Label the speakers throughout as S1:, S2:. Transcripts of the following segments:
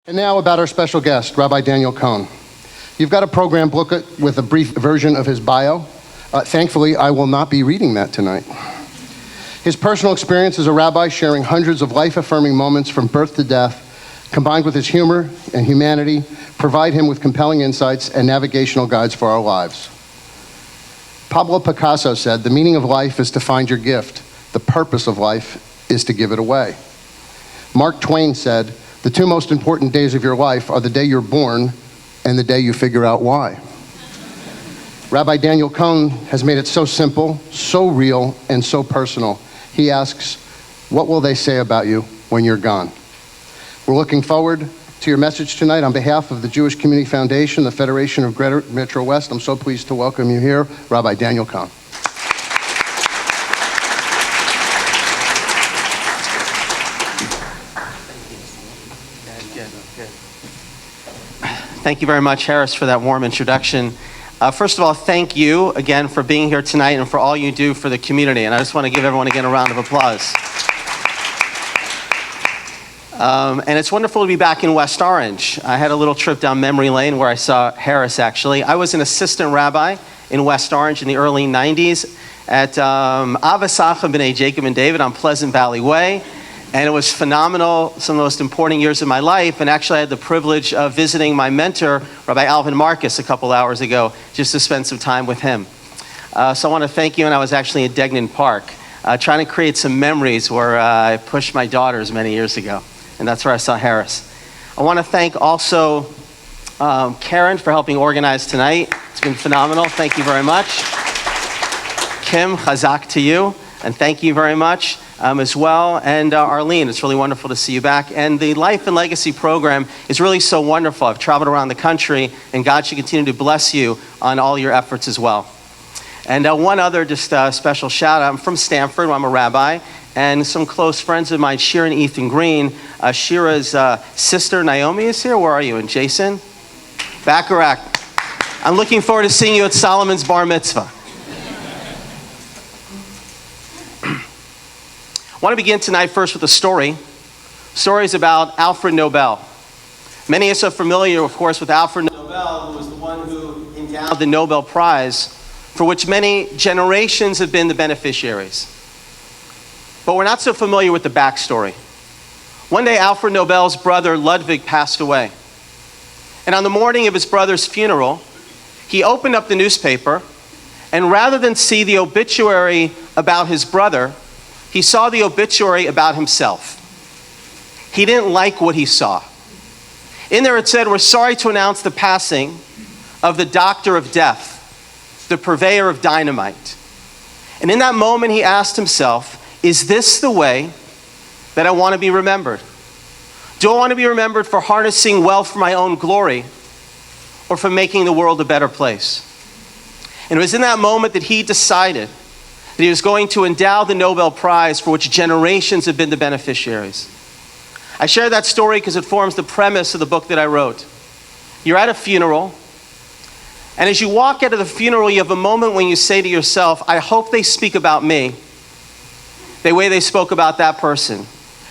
S1: And now about our special guest, Rabbi Daniel Cohen. You've got a program booklet with a brief version of his bio. Thankfully, I will not be reading that tonight. His personal experience as a rabbi, sharing hundreds of life-affirming moments from birth to death, combined with his humor and humanity, provide him with compelling insights and navigational guides for our lives. Pablo Picasso said, "The meaning of life is to find your gift. The purpose of life is to give it away." Mark Twain said, "The two most important days of your life are the day you're born and the day you figure out why." Rabbi Daniel Cohen has made it so simple, so real, and so personal. He asks, what will they say about you when you're gone? We're looking forward to your message tonight. On behalf of the Jewish Community Foundation, the Federation of Greater MetroWest, I'm so pleased to welcome you here, Rabbi Daniel Cohen.
S2: Thank you very much, Harris, for that warm introduction. First of all, thank you again for being here tonight and for all you do for the community. And I just want to give everyone again a round of applause. And it's wonderful to be back in West Orange. I had a little trip down memory lane where I saw Harris, actually. I was an assistant rabbi in West Orange in the early 90s at Avasachem B'nai Jacob and David on Pleasant Valley Way. And it was phenomenal, some of the most important years of my life. And actually, I had the privilege of visiting my mentor, Rabbi Alvin Marcus, a couple hours ago, just to spend some time with him. So I want to thank you. And I was actually in Degnan Park, trying to create some memories where I pushed my daughters many years ago. And that's where I saw Harris. I want to thank also Karen for helping organize tonight. It's been phenomenal. Thank you very much. Kim, chazak to you. And thank you very much as well. And Arlene, it's really wonderful to see you back. And the Life and Legacy program is really so wonderful. I've traveled around the country, and God should continue to bless you on all your efforts as well. And one other just special shout out. I'm from Stamford. I'm a rabbi. And some close friends of mine, Shira and Ethan Green. Shira's sister, Naomi, is here. Where are you? And Jason? Bacharach. I'm looking forward to seeing you at Solomon's bar mitzvah. I want to begin tonight first with a story. The story is about Alfred Nobel. Many of us are familiar, of course, with Alfred Nobel, who was the one who endowed the Nobel Prize, for which many generations have been the beneficiaries. But we're not so familiar with the backstory. One day, Alfred Nobel's brother, Ludwig, passed away. And on the morning of his brother's funeral, he opened up the newspaper, and rather than see the obituary about his brother, he saw the obituary about himself. He didn't like what he saw. In there it said, "We're sorry to announce the passing of the doctor of death, the purveyor of dynamite." And in that moment he asked himself, is this the way that I want to be remembered? Do I want to be remembered for harnessing wealth for my own glory, or for making the world a better place? And it was in that moment that he decided that he was going to endow the Nobel Prize, for which generations have been the beneficiaries. I share that story because it forms the premise of the book that I wrote. You're at a funeral, and as you walk out of the funeral, you have a moment when you say to yourself, I hope they speak about me the way they spoke about that person.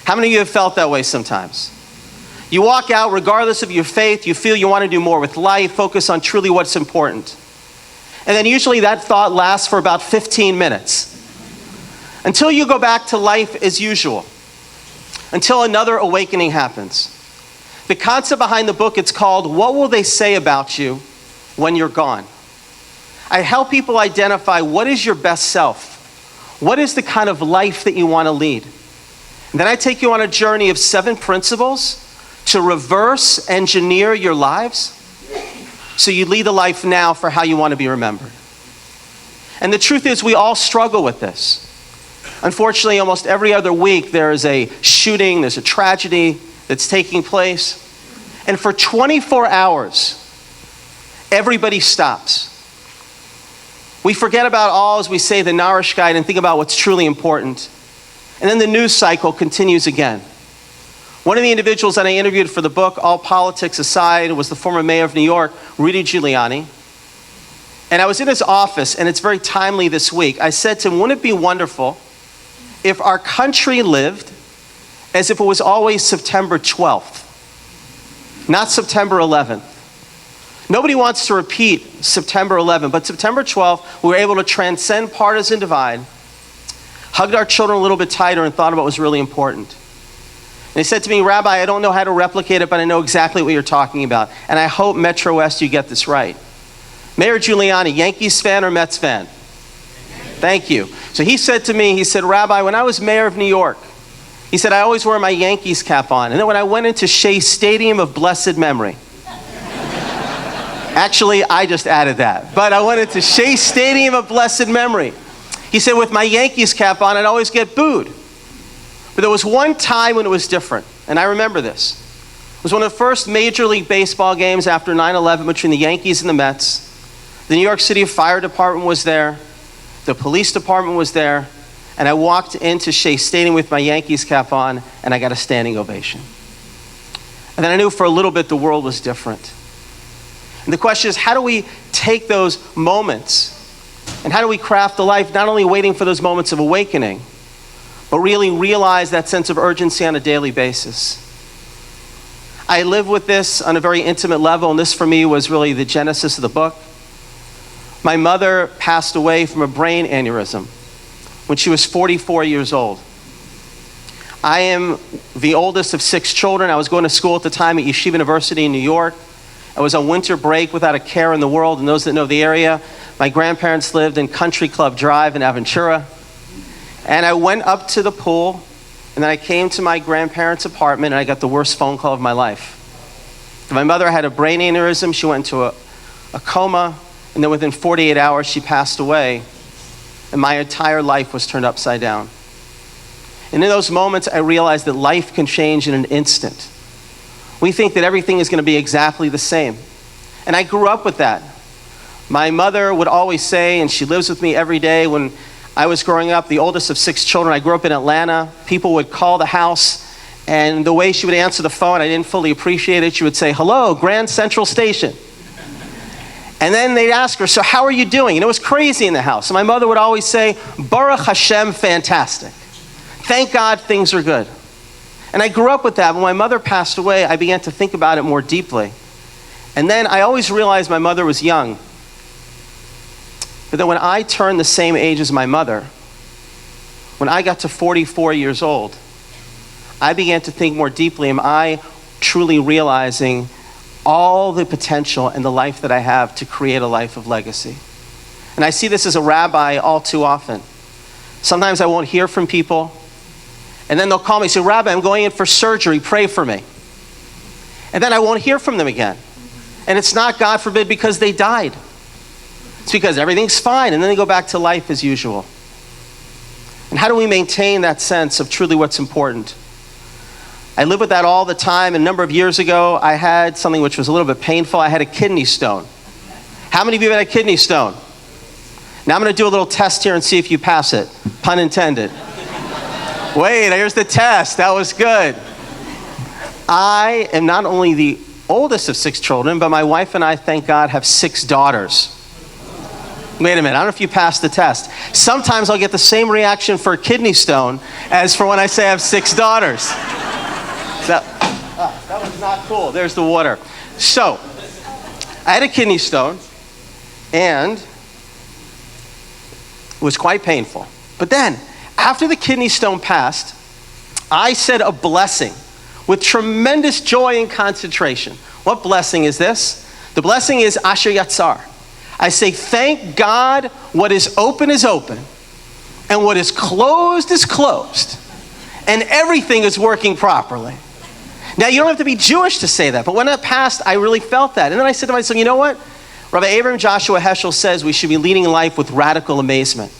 S2: How many of you have felt that way sometimes? You walk out, regardless of your faith, you feel you want to do more with life, focus on truly what's important. And then usually that thought lasts for about 15 minutes. Until you go back to life as usual. Until another awakening happens. The concept behind the book, it's called, What Will They Say About You When You're Gone? I help people identify what is your best self. What is the kind of life that you want to lead? And then I take you on a journey of 7 principles to reverse engineer your lives, so you lead a life now for how you want to be remembered. And the truth is, we all struggle with this. Unfortunately, almost every other week there is a shooting, there's a tragedy that's taking place. And for 24 hours, everybody stops. We forget about all, as we say, the Narishkeit, and think about what's truly important. And then the news cycle continues again. One of the individuals that I interviewed for the book, all politics aside, was the former mayor of New York, Rudy Giuliani. And I was in his office, and it's very timely this week. I said to him, wouldn't it be wonderful if our country lived as if it was always September 12th? not September 11th. Nobody wants to repeat September 11th, but September 12th, we were able to transcend partisan divide, hugged our children a little bit tighter, and thought about what was really important. And he said to me, Rabbi, I don't know how to replicate it, but I know exactly what you're talking about. And I hope MetroWest, you get this right. Mayor Giuliani, Yankees fan or Mets fan? Thank you. So he said to me, he said, Rabbi, when I was mayor of New York, he said, I always wore my Yankees cap on. And then when I went into Shea Stadium of blessed memory, actually, I just added that. But I went into Shea Stadium of blessed memory. He said, with my Yankees cap on, I'd always get booed. But there was one time when it was different, and I remember this. It was one of the first Major League Baseball games after 9/11 between the Yankees and the Mets. The New York City Fire Department was there. The police department was there. And I walked into Shea Stadium with my Yankees cap on, and I got a standing ovation. And then I knew for a little bit the world was different. And the question is, how do we take those moments and how do we craft a life not only waiting for those moments of awakening, but really realize that sense of urgency on a daily basis? I live with this on a very intimate level, and this for me was really the genesis of the book. My mother passed away from a brain aneurysm when she was 44 years old. I am the oldest of 6 children. I was going to school at the time at Yeshiva University in New York. I was on winter break without a care in the world, and those that know the area, my grandparents lived in Country Club Drive in Aventura. And I went up to the pool, and then I came to my grandparents' apartment, and I got the worst phone call of my life. My mother had a brain aneurysm. She went into a coma, and then within 48 hours, she passed away, and my entire life was turned upside down. And in those moments, I realized that life can change in an instant. We think that everything is going to be exactly the same. And I grew up with that. My mother would always say, and she lives with me every day, when I was growing up, the oldest of 6 children, I grew up in Atlanta, people would call the house, and the way she would answer the phone, I didn't fully appreciate it. She would say, hello, Grand Central Station. And then they'd ask her, so how are you doing? And it was crazy in the house. And my mother would always say, Baruch Hashem, fantastic. Thank God things are good. And I grew up with that. When my mother passed away, I began to think about it more deeply. And then I always realized my mother was young. But then when I turned the same age as my mother, when I got to 44 years old, I began to think more deeply, am I truly realizing all the potential and the life that I have to create a life of legacy? And I see this as a rabbi all too often. Sometimes I won't hear from people, and then they'll call me and say, Rabbi, I'm going in for surgery, pray for me. And then I won't hear from them again. And it's not, God forbid, because they died. It's because everything's fine, and then they go back to life as usual. And how do we maintain that sense of truly what's important? I live with that all the time. A number of years ago, I had something which was a little bit painful. I had a kidney stone. How many of you have had a kidney stone? Now I'm going to do a little test here and see if you pass it. Pun intended. Wait, here's the test. That was good. I am not only the oldest of 6 children, but my wife and I, thank God, have 6 daughters. Wait a minute, I don't know if you passed the test. Sometimes I'll get the same reaction for a kidney stone as for when I say I have 6 daughters. That was not cool. There's the water. So, I had a kidney stone, and it was quite painful. But then, after the kidney stone passed, I said a blessing with tremendous joy and concentration. What blessing is this? The blessing is Asher Yatzar. I say, thank God what is open, and what is closed, and everything is working properly. Now, you don't have to be Jewish to say that, but when that passed, I really felt that. And then I said to myself, you know what? Rabbi Abraham Joshua Heschel says we should be leading life with radical amazement.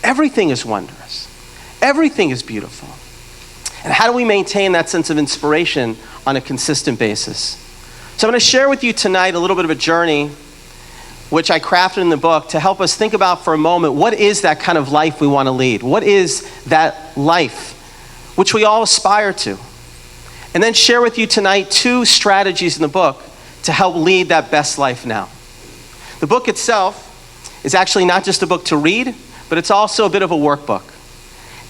S2: Everything is wondrous. Everything is beautiful. And how do we maintain that sense of inspiration on a consistent basis? So I'm going to share with you tonight a little bit of a journey which I crafted in the book to help us think about for a moment, what is that kind of life we want to lead? What is that life which we all aspire to? And then share with you tonight 2 strategies in the book to help lead that best life now. The book itself is actually not just a book to read, but it's also a bit of a workbook.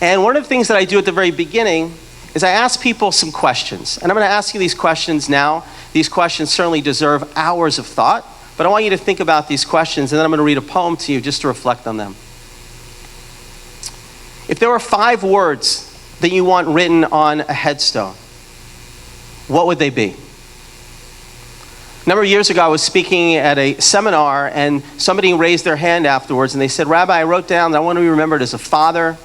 S2: And one of the things that I do at the very beginning is I ask people some questions. And I'm going to ask you these questions now. These questions certainly deserve hours of thought, but I want you to think about these questions, and then I'm going to read a poem to you just to reflect on them. If there were 5 words that you want written on a headstone, what would they be? A number of years ago, I was speaking at a seminar, and somebody raised their hand afterwards, and they said, Rabbi, I wrote down that I want to be remembered as a father,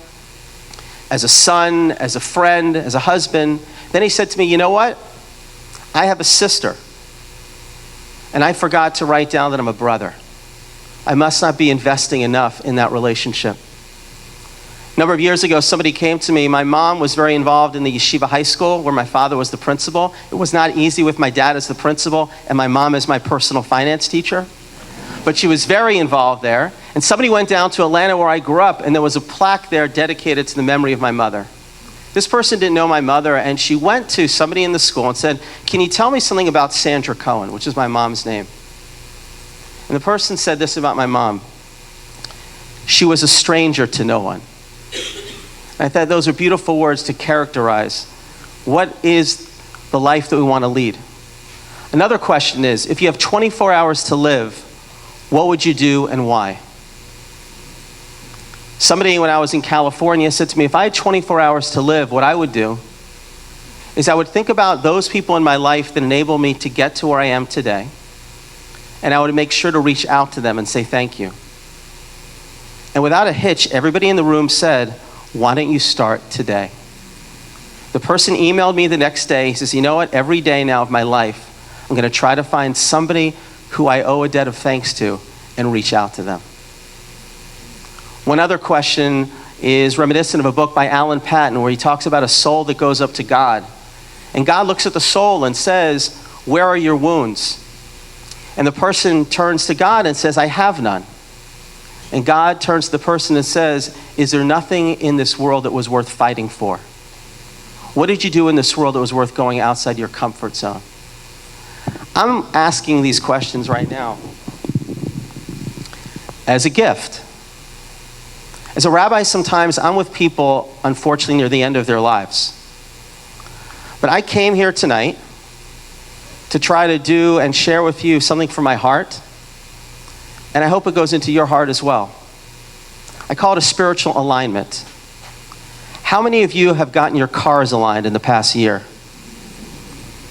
S2: as a son, as a friend, as a husband. Then he said to me, you know what? I have a sister, and I forgot to write down that I'm a brother. I must not be investing enough in that relationship. A number of years ago, somebody came to me. My mom was very involved in the yeshiva high school where my father was the principal. It was not easy with my dad as the principal and my mom as my personal finance teacher. But she was very involved there. And somebody went down to Atlanta where I grew up, and there was a plaque there dedicated to the memory of my mother. This person didn't know my mother, and she went to somebody in the school and said, can you tell me something about Sandra Cohen, which is my mom's name? And the person said this about my mom. She was a stranger to no one. I thought those are beautiful words to characterize what is the life that we want to lead. Another question is, if you have 24 hours to live, what would you do and why? Somebody, when I was in California, said to me, if I had 24 hours to live, what I would do is I would think about those people in my life that enable me to get to where I am today, and I would make sure to reach out to them and say thank you. And without a hitch, everybody in the room said, why don't you start today? The person emailed me the next day. He says, you know what? Every day now of my life, I'm going to try to find somebody who I owe a debt of thanks to and reach out to them. One other question is reminiscent of a book by Alan Patton where he talks about a soul that goes up to God. And God looks at the soul and says, where are your wounds? And the person turns to God and says, I have none. And God turns to the person and says, is there nothing in this world that was worth fighting for? What did you do in this world that was worth going outside your comfort zone? I'm asking these questions right now as a gift. As a rabbi, sometimes I'm with people, unfortunately, near the end of their lives. But I came here tonight to try to do and share with you something from my heart. And I hope it goes into your heart as well. I call it a spiritual alignment. How many of you have gotten your cars aligned in the past year?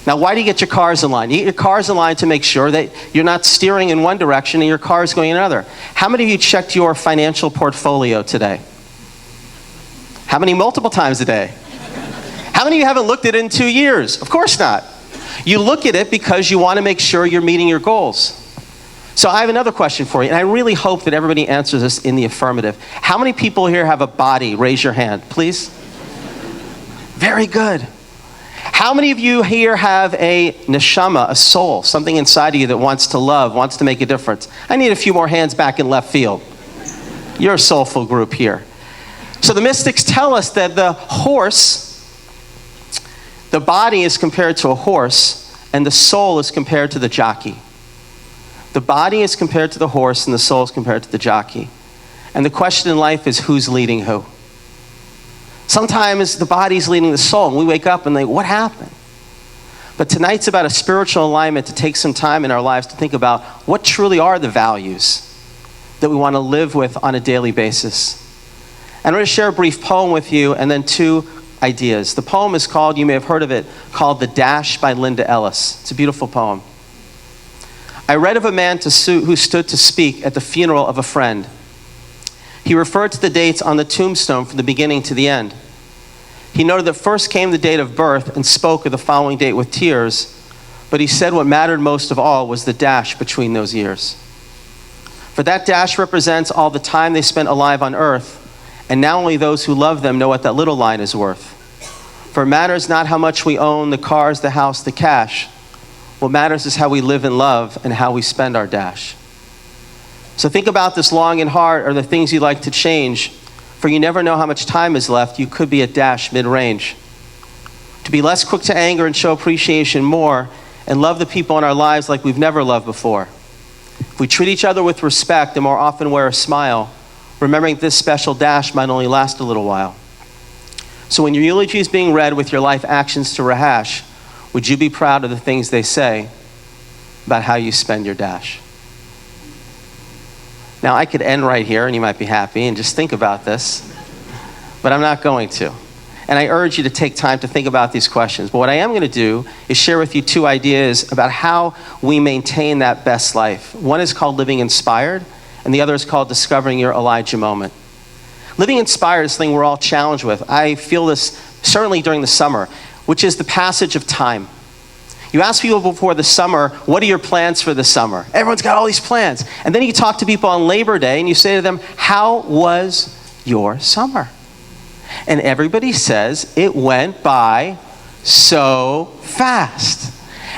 S2: Now, why do you get your cars aligned? You get your cars aligned to make sure that you're not steering in one direction and your car is going in another. How many of you checked your financial portfolio today? How many multiple times a day? How many of you haven't looked at it in 2 years? Of course not. You look at it because you want to make sure you're meeting your goals. So I have another question for you, and I really hope that everybody answers this in the affirmative. How many people here have a body? Raise your hand, please. Very good. How many of you here have a neshama, a soul, something inside of you that wants to love, wants to make a difference? I need a few more hands back in left field. You're a soulful group here. So the mystics tell us that the horse, the body is compared to a horse, and the soul is compared to the jockey. The body is compared to the horse, and the soul is compared to the jockey. And the question in life is, who's leading who? Sometimes the body's leading the soul, and we wake up and think, what happened? But tonight's about a spiritual alignment to take some time in our lives to think about what truly are the values that we want to live with on a daily basis. And I'm going to share a brief poem with you and then 2 ideas. The poem is called, you may have heard of it, called The Dash by Linda Ellis. It's a beautiful poem. I read of a man who stood to speak at the funeral of a friend. He referred to the dates on the tombstone from the beginning to the end. He noted that first came the date of birth and spoke of the following date with tears, but he said what mattered most of all was the dash between those years. For that dash represents all the time they spent alive on earth, and now only those who love them know what that little line is worth. For it matters not how much we own, the cars, the house, the cash. What matters is how we live in love and how we spend our dash. So think about this long and hard are the things you'd like to change, for you never know how much time is left. You could be a dash mid-range. To be less quick to anger and show appreciation more and love the people in our lives like we've never loved before. If we treat each other with respect and more often wear a smile, remembering this special dash might only last a little while. So when your eulogy is being read with your life actions to rehash, would you be proud of the things they say about how you spend your dash? Now, I could end right here, and you might be happy, and just think about this, but I'm not going to. And I urge you to take time to think about these questions. But what I am going to do is share with you two ideas about how we maintain that best life. One is called living inspired, and the other is called discovering your Elijah moment. Living inspired is something we're all challenged with. I feel this certainly during the summer, which is the passage of time. You ask people before the summer, what are your plans for the summer? Everyone's got all these plans. And then you talk to people on Labor Day and you say to them, how was your summer? And everybody says, it went by so fast.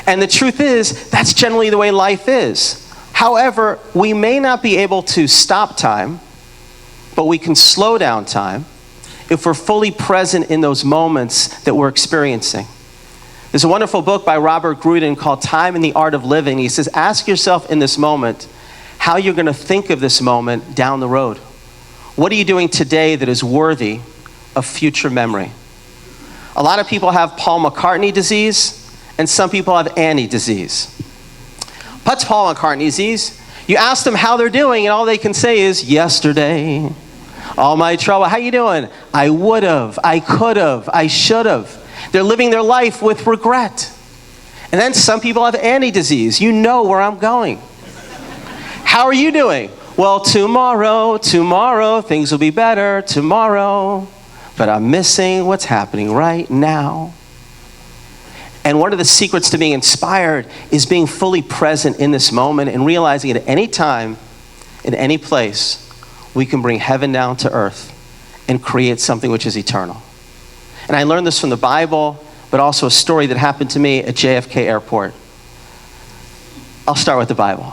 S2: And the truth is, that's generally the way life is. However, we may not be able to stop time, but we can slow down time if we're fully present in those moments that we're experiencing. There's a wonderful book by Robert Grudin called Time and the Art of Living. He says, ask yourself in this moment how you're going to think of this moment down the road. What are you doing today that is worthy of future memory? A lot of people have Paul McCartney disease, and some people have Annie disease. What's Paul McCartney disease? You ask them how they're doing, and all they can say is, yesterday, all my trouble. How you doing? I would have, I could have, I should have. They're living their life with regret. And then some people have Annie disease. You know where I'm going. How are you doing? Well, tomorrow, things will be better tomorrow. But I'm missing what's happening right now. And one of the secrets to being inspired is being fully present in this moment and realizing at any time, in any place, we can bring heaven down to earth and create something which is eternal. And I learned this from the Bible, but also a story that happened to me at JFK Airport. I'll start with the Bible.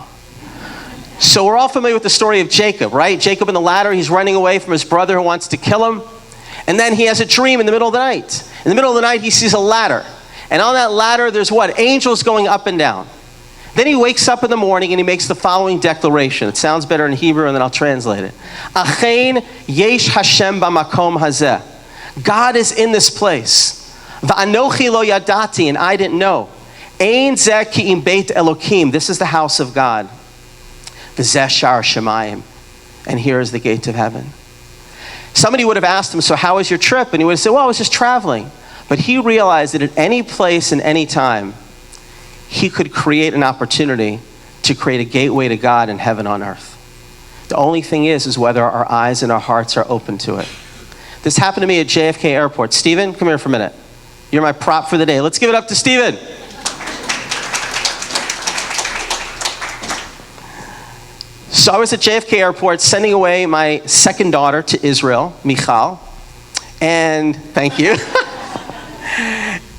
S2: So we're all familiar with the story of Jacob, right? Jacob in the ladder, he's running away from his brother who wants to kill him. And then he has a dream in the middle of the night. In the middle of the night, he sees a ladder. And on that ladder, there's what? Angels going up and down. Then he wakes up in the morning and he makes the following declaration. It sounds better in Hebrew, and then I'll translate it. Achein yesh Hashem b'makom hazeh. God is in this place. Va'anochi lo yadati, and I didn't know. Ein zeh ki im beit Elokim. This is the house of God. V'zeh shar shemayim. And here is the gate of heaven. Somebody would have asked him, so how was your trip? And he would have said, well, I was just traveling. But he realized that at any place and any time, he could create an opportunity to create a gateway to God in heaven on earth. The only thing is whether our eyes and our hearts are open to it. This happened to me at JFK Airport. Stephen, come here for a minute. You're my prop for the day. Let's give it up to Stephen. So I was at JFK Airport sending away my second daughter to Israel, Michal. And thank you.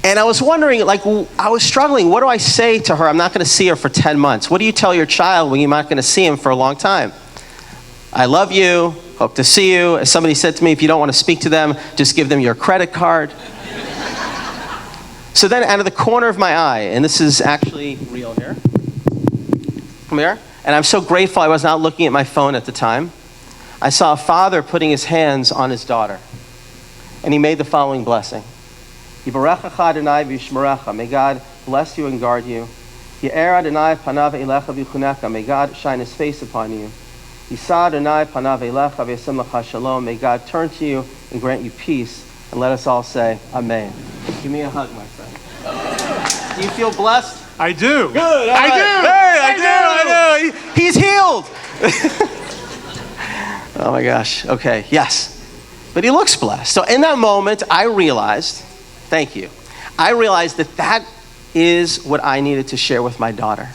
S2: And I was wondering, I was struggling. What do I say to her? I'm not going to see her for 10 months. What do you tell your child when you're not going to see him for a long time? I love you. Hope to see you. As somebody said to me, if you don't want to speak to them, just give them your credit card. So then out of the corner of my eye, and this is actually real here. Come here. And I'm so grateful I was not looking at my phone at the time. I saw a father putting his hands on his daughter. And he made the following blessing. Yivarechacha Adonai v'yishmerecha. May God bless you and guard you. Ye'er Adonai panav elecha v'chunecha. May God shine his face upon you. Yisa Adonai panav elecha v'yasim lecha shalom. May God turn to you and grant you peace. And let us all say, Amen. Give me a hug, my friend. Do you feel blessed?
S3: I do.
S2: Good. I
S3: do.
S2: Hey, I do. He's healed. Oh my gosh. Okay. Yes. But he looks blessed. So in that moment, I realized, thank you. I realized that is what I needed to share with my daughter.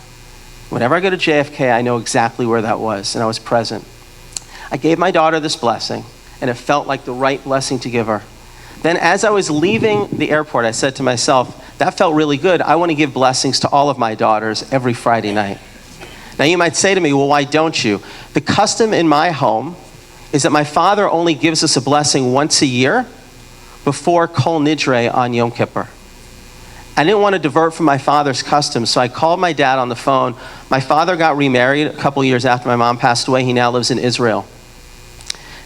S2: Whenever I go to JFK, I know exactly where that was, and I was present. I gave my daughter this blessing, and it felt like the right blessing to give her. Then as I was leaving the airport, I said to myself, that felt really good. I want to give blessings to all of my daughters every Friday night. Now you might say to me, well, why don't you? The custom in my home is that my father only gives us a blessing once a year before Kol Nidre on Yom Kippur. I didn't want to divert from my father's custom, so I called my dad on the phone. My father got remarried a couple years after my mom passed away. He now lives in Israel.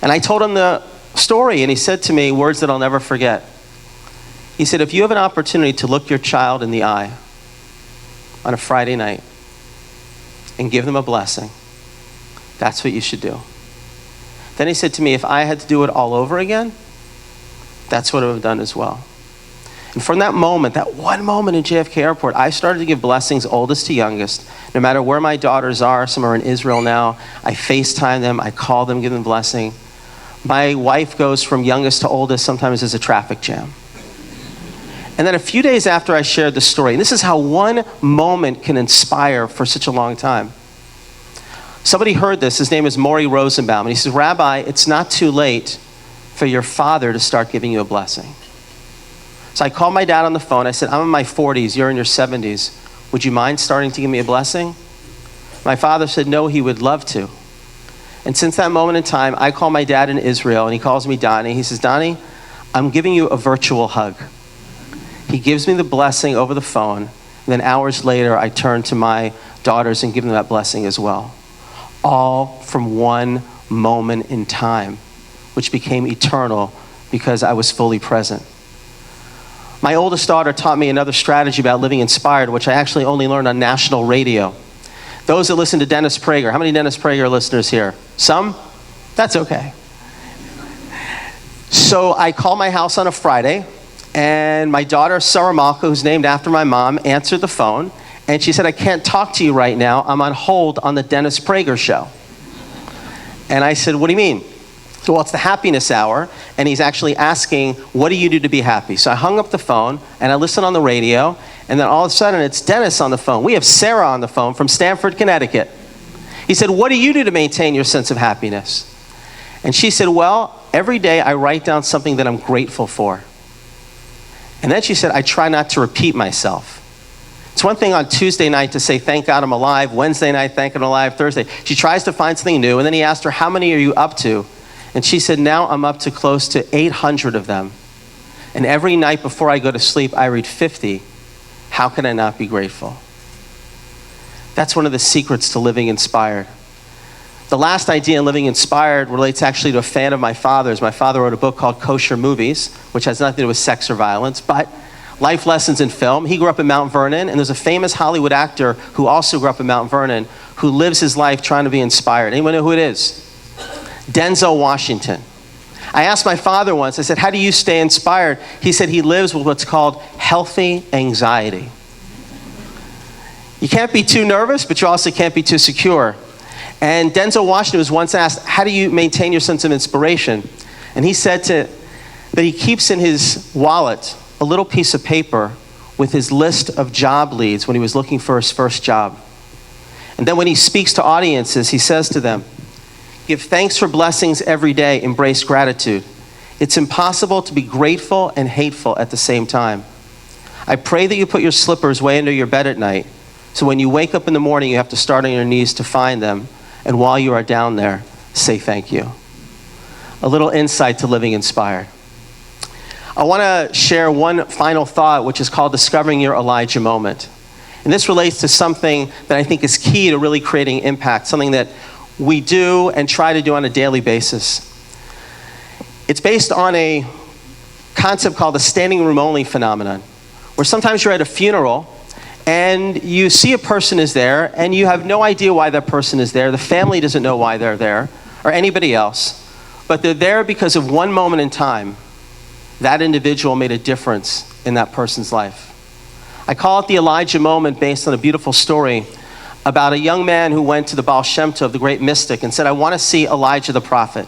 S2: And I told him the story, and he said to me words that I'll never forget. He said, if you have an opportunity to look your child in the eye on a Friday night and give them a blessing, that's what you should do. Then he said to me, if I had to do it all over again, that's what I would have done as well. And from that moment, that one moment in JFK Airport, I started to give blessings oldest to youngest. No matter where my daughters are, some are in Israel now, I FaceTime them, I call them, give them a blessing. My wife goes from youngest to oldest, sometimes there's a traffic jam. And then a few days after I shared the story, and this is how one moment can inspire for such a long time. Somebody heard this, his name is Maury Rosenbaum, and he says, Rabbi, it's not too late for your father to start giving you a blessing. So I called my dad on the phone. I said, I'm in my 40s, you're in your 70s. Would you mind starting to give me a blessing? My father said, no, he would love to. And since that moment in time, I call my dad in Israel, and he calls me Donnie. He says, Donnie, I'm giving you a virtual hug. He gives me the blessing over the phone, and then hours later, I turn to my daughters and give them that blessing as well. All from one moment in time, which became eternal because I was fully present. My oldest daughter taught me another strategy about living inspired, which I actually only learned on national radio. Those that listen to Dennis Prager, how many Dennis Prager listeners here? Some? That's okay. So I call my house on a Friday, and my daughter, Sarah Malka, who's named after my mom, answered the phone, and she said, I can't talk to you right now. I'm on hold on the Dennis Prager show. And I said, what do you mean? So, well, it's the happiness hour, and he's actually asking, what do you do to be happy? So I hung up the phone, and I listened on the radio, and then all of a sudden, it's Dennis on the phone. We have Sarah on the phone from Stamford, Connecticut. He said, what do you do to maintain your sense of happiness? And she said, well, every day I write down something that I'm grateful for. And then she said, I try not to repeat myself. It's one thing on Tuesday night to say, thank God I'm alive. Wednesday night, thank God I'm alive. Thursday. She tries to find something new, and then he asked her, how many are you up to? And she said, now I'm up to close to 800 of them. And every night before I go to sleep, I read 50. How can I not be grateful? That's one of the secrets to living inspired. The last idea in living inspired relates actually to a fan of my father's. My father wrote a book called Kosher Movies, which has nothing to do with sex or violence, but life lessons in film. He grew up in Mount Vernon, and there's a famous Hollywood actor who also grew up in Mount Vernon who lives his life trying to be inspired. Anyone know who it is? Denzel Washington. I asked my father once, I said, how do you stay inspired? He said he lives with what's called healthy anxiety. You can't be too nervous, but you also can't be too secure. And Denzel Washington was once asked, how do you maintain your sense of inspiration? And he said that he keeps in his wallet a little piece of paper with his list of job leads when he was looking for his first job. And then when he speaks to audiences, he says to them, give thanks for blessings every day, embrace gratitude. It's impossible to be grateful and hateful at the same time. I pray that you put your slippers way under your bed at night, so when you wake up in the morning, you have to start on your knees to find them, and while you are down there, say thank you. A little insight to living inspired. I want to share one final thought, which is called discovering your Elijah moment. And this relates to something that I think is key to really creating impact, something that we do and try to do on a daily basis. It's based on a concept called the standing room only phenomenon, where sometimes you're at a funeral and you see a person is there and you have no idea why that person is there. The family doesn't know why they're there or anybody else, but they're there because of one moment in time that individual made a difference in that person's life. I call it the Elijah moment based on a beautiful story about a young man who went to the Baal Shem Tov, the great mystic, and said, I want to see Elijah the prophet.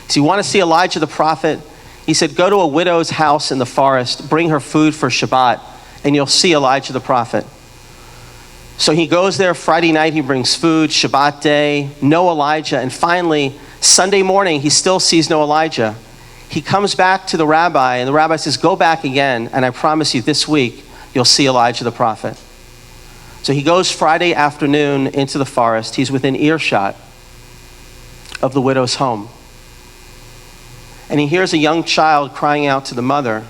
S2: So you want to see Elijah the prophet? He said, go to a widow's house in the forest, bring her food for Shabbat, and you'll see Elijah the prophet. So he goes there Friday night, he brings food, Shabbat day, no Elijah, and finally, Sunday morning, he still sees no Elijah. He comes back to the rabbi, and the rabbi says, go back again, and I promise you this week, you'll see Elijah the prophet. So he goes Friday afternoon into the forest. He's within earshot of the widow's home. And he hears a young child crying out to the mother,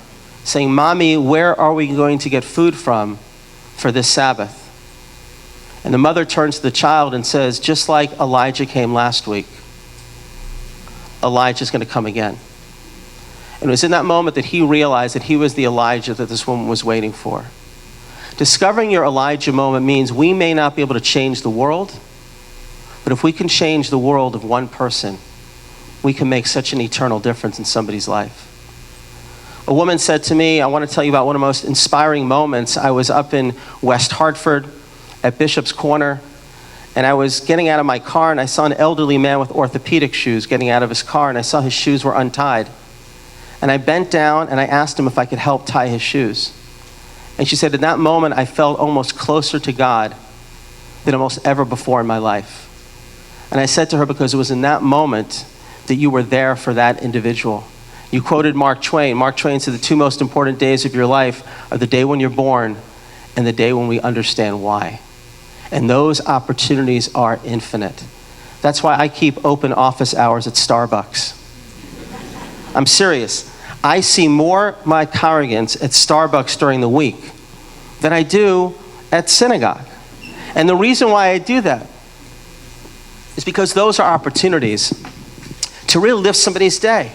S2: saying, Mommy, where are we going to get food from for this Sabbath? And the mother turns to the child and says, just like Elijah came last week, Elijah's going to come again. And it was in that moment that he realized that he was the Elijah that this woman was waiting for. Discovering your Elijah moment means we may not be able to change the world, but if we can change the world of one person, we can make such an eternal difference in somebody's life. A woman said to me, I want to tell you about one of the most inspiring moments. I was up in West Hartford at Bishop's Corner, and I was getting out of my car, and I saw an elderly man with orthopedic shoes getting out of his car, and I saw his shoes were untied. And I bent down, and I asked him if I could help tie his shoes. And she said, in that moment, I felt almost closer to God than almost ever before in my life. And I said to her, because it was in that moment that you were there for that individual. You quoted Mark Twain. Mark Twain said the two most important days of your life are the day when you're born and the day when we understand why. And those opportunities are infinite. That's why I keep open office hours at Starbucks. I'm serious. I see more my congregants at Starbucks during the week than I do at synagogue. And the reason why I do that is because those are opportunities to really lift somebody's day.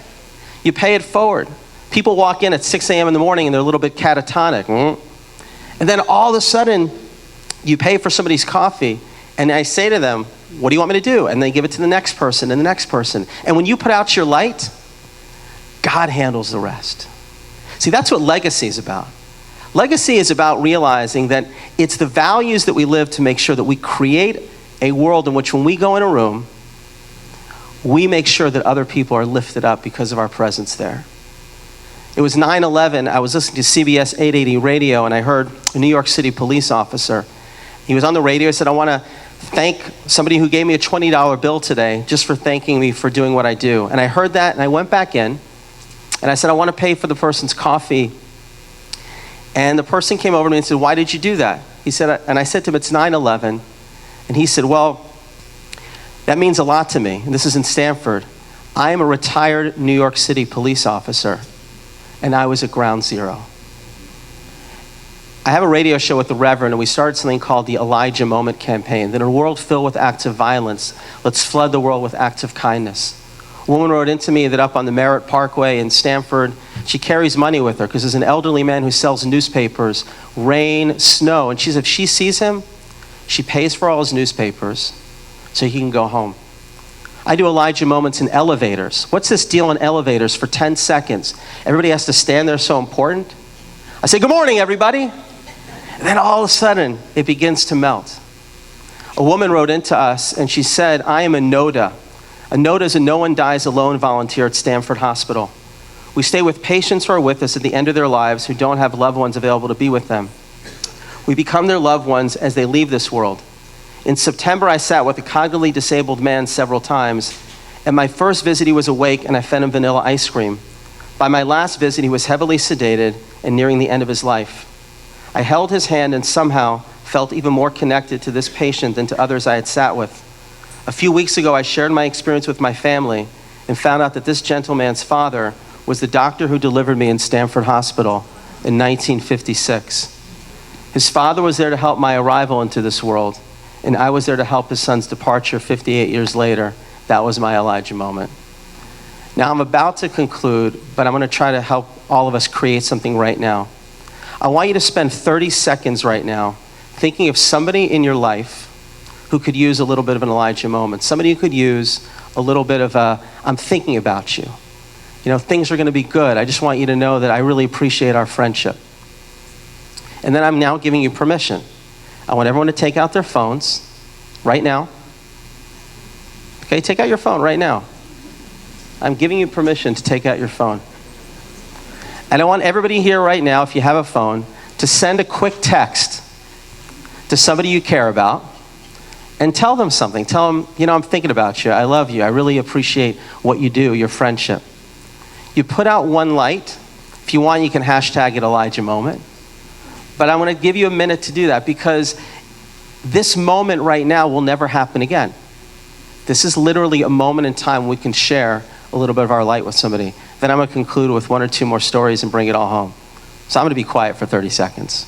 S2: You pay it forward. People walk in at 6 a.m. in the morning and they're a little bit catatonic. And then all of a sudden, you pay for somebody's coffee, and I say to them, what do you want me to do? And they give it to the next person and the next person. And when you put out your light, God handles the rest. See, that's what legacy is about. Legacy is about realizing that it's the values that we live to make sure that we create a world in which when we go in a room, we make sure that other people are lifted up because of our presence there. It was 9/11. I was listening to CBS 880 radio, and I heard a New York City police officer. He was on the radio. He said, I want to thank somebody who gave me a $20 bill today just for thanking me for doing what I do. And I heard that, and I went back in, and I said, I want to pay for the person's coffee. And the person came over to me and said, why did you do that? He said, and I said to him, it's 9/11. And he said, well, that means a lot to me. And this is in Stamford. I am a retired New York City police officer, and I was at ground zero. I have a radio show with the Reverend, and we started something called the Elijah Moment campaign. That in a world filled with acts of violence, let's flood the world with acts of kindness. A woman wrote into me that up on the Merritt Parkway in Stamford, she carries money with her because there's an elderly man who sells newspapers, rain, snow, and she said if she sees him, she pays for all his newspapers so he can go home. I do Elijah moments in elevators. What's this deal in elevators for 10 seconds? Everybody has to stand there, so important. I say, good morning, everybody. And then all of a sudden, it begins to melt. A woman wrote into us, and she said, I am a NODA. A NODA is a No One Dies Alone volunteer at Stamford Hospital. We stay with patients who are with us at the end of their lives who don't have loved ones available to be with them. We become their loved ones as they leave this world. In September, I sat with a cognitively disabled man several times. At my first visit, he was awake, and I fed him vanilla ice cream. By my last visit, he was heavily sedated and nearing the end of his life. I held his hand and somehow felt even more connected to this patient than to others I had sat with. A few weeks ago, I shared my experience with my family and found out that this gentleman's father was the doctor who delivered me in Stamford Hospital in 1956. His father was there to help my arrival into this world, and I was there to help his son's departure 58 years later. That was my Elijah moment. Now I'm about to conclude, but I'm going to try to help all of us create something right now. I want you to spend 30 seconds right now thinking of somebody in your life who could use a little bit of an Elijah moment. Somebody who could use a little bit of a, I'm thinking about you. You know, things are going to be good. I just want you to know that I really appreciate our friendship. And then I'm now giving you permission. I want everyone to take out their phones right now. Okay, take out your phone right now. I'm giving you permission to take out your phone. And I want everybody here right now, if you have a phone, to send a quick text to somebody you care about and tell them something. Tell them, you know, I'm thinking about you. I love you. I really appreciate what you do, your friendship. You put out one light. If you want, you can hashtag it Elijah Moment. But I'm going to give you a minute to do that because this moment right now will never happen again. This is literally a moment in time we can share a little bit of our light with somebody. Then I'm going to conclude with one or two more stories and bring it all home. So I'm going to be quiet for 30 seconds.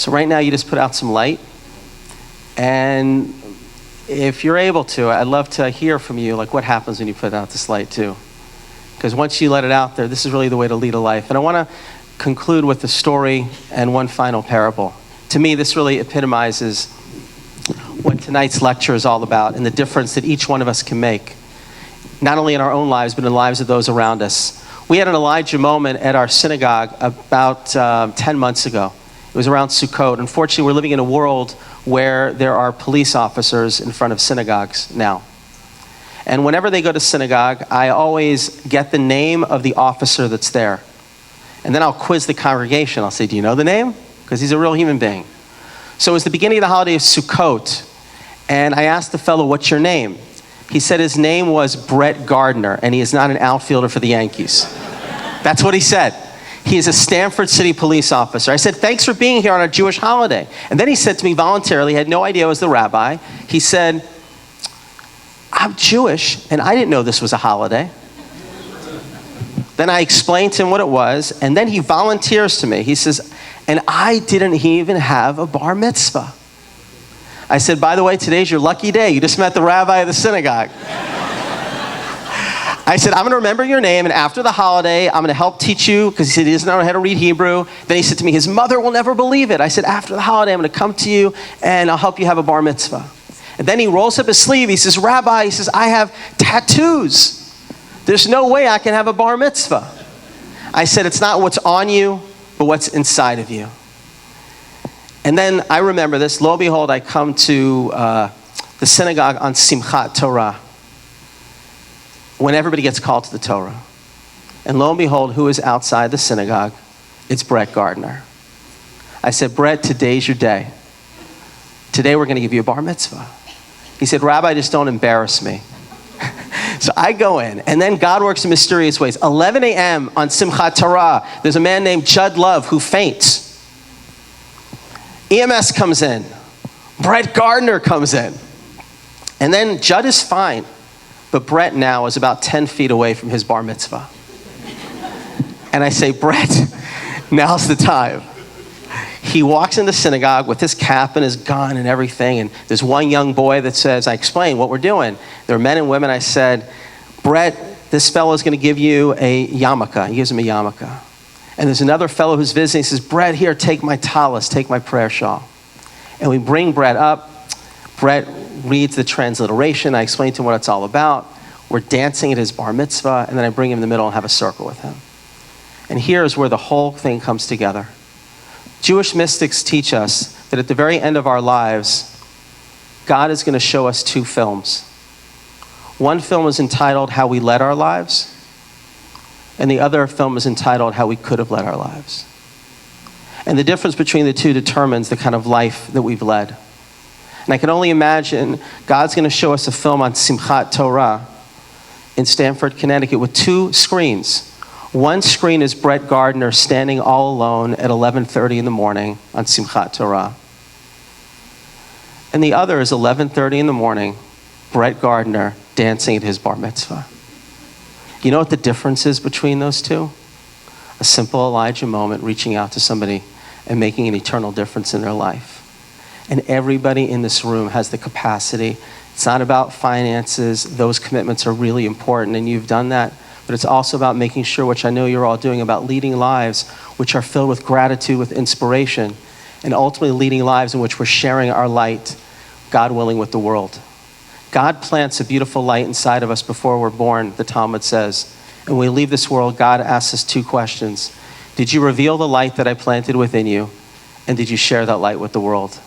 S2: So right now you just put out some light. And if you're able to, I'd love to hear from you, like what happens when you put out this light too. Because once you let it out there, this is really the way to lead a life. And I want to conclude with a story and one final parable. To me, this really epitomizes what tonight's lecture is all about and the difference that each one of us can make, not only in our own lives, but in the lives of those around us. We had an Elijah moment at our synagogue about 10 months ago. It was around Sukkot. Unfortunately, we're living in a world where there are police officers in front of synagogues now. And whenever they go to synagogue, I always get the name of the officer that's there. And then I'll quiz the congregation. I'll say, do you know the name? Because he's a real human being. So it was the beginning of the holiday of Sukkot. And I asked the fellow, what's your name? He said his name was Brett Gardner, and he is not an outfielder for the Yankees. That's what he said. He is a Stamford City police officer. I said, thanks for being here on a Jewish holiday. And then he said to me voluntarily, he had no idea I was the rabbi. He said, I'm Jewish, and I didn't know this was a holiday. Then I explained to him what it was, and then he volunteers to me. He says, and I didn't even have a bar mitzvah. I said, by the way, today's your lucky day. You just met the rabbi of the synagogue. I said, I'm going to remember your name, and after the holiday, I'm going to help teach you, because he said he doesn't know how to read Hebrew. Then he said to me, his mother will never believe it. I said, after the holiday, I'm going to come to you, and I'll help you have a bar mitzvah. And then he rolls up his sleeve. He says, Rabbi, he says, I have tattoos. There's no way I can have a bar mitzvah. I said, it's not what's on you, but what's inside of you. And then I remember this. Lo and behold, I come to the synagogue on Simchat Torah, when everybody gets called to the Torah. And lo and behold, who is outside the synagogue? It's Brett Gardner. I said, Brett, today's your day. Today we're going to give you a bar mitzvah. He said, Rabbi, just don't embarrass me. So I go in, and then God works in mysterious ways. 11 a.m. on Simchat Torah, there's a man named Judd Love who faints. EMS comes in. Brett Gardner comes in. And then Judd is fine. But Brett now is about 10 feet away from his bar mitzvah. And I say, Brett, now's the time. He walks in the synagogue with his cap and his gun and everything. And there's one young boy that says, I explain what we're doing. There are men and women. I said, Brett, this fellow is going to give you a yarmulke. He gives him a yarmulke. And there's another fellow who's visiting. He says, Brett, here, take my talis, take my prayer shawl. And we bring Brett up. Brett reads the transliteration. I explain to him what it's all about. We're dancing at his bar mitzvah, and then I bring him in the middle and have a circle with him. And here's where the whole thing comes together. Jewish mystics teach us that at the very end of our lives, God is going to show us two films. One film is entitled How We Led Our Lives, and the other film is entitled How We Could Have Led Our Lives. And the difference between the two determines the kind of life that we've led. And I can only imagine God's going to show us a film on Simchat Torah in Stamford, Connecticut with two screens. One screen is Brett Gardner standing all alone at 11:30 in the morning on Simchat Torah. And the other is 11:30 in the morning, Brett Gardner dancing at his bar mitzvah. You know what the difference is between those two? A simple Elijah moment reaching out to somebody and making an eternal difference in their life. And everybody in this room has the capacity. It's not about finances. Those commitments are really important, and you've done that. But it's also about making sure, which I know you're all doing, about leading lives which are filled with gratitude, with inspiration, and ultimately leading lives in which we're sharing our light, God willing, with the world. God plants a beautiful light inside of us before we're born, the Talmud says. And when we leave this world, God asks us two questions. Did you reveal the light that I planted within you? And did you share that light with the world?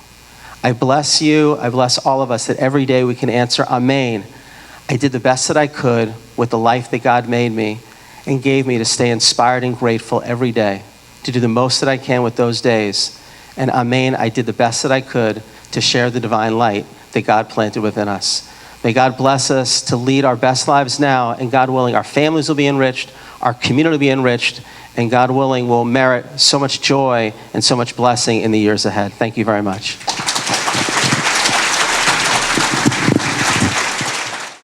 S2: I bless you. I bless all of us that every day we can answer, Amen. I did the best that I could with the life that God made me and gave me to stay inspired and grateful every day, to do the most that I can with those days. And Amen, I did the best that I could to share the divine light that God planted within us. May God bless us to lead our best lives now, and God willing, our families will be enriched, our community will be enriched, and God willing, will merit so much joy and so much blessing in the years ahead. Thank you very much.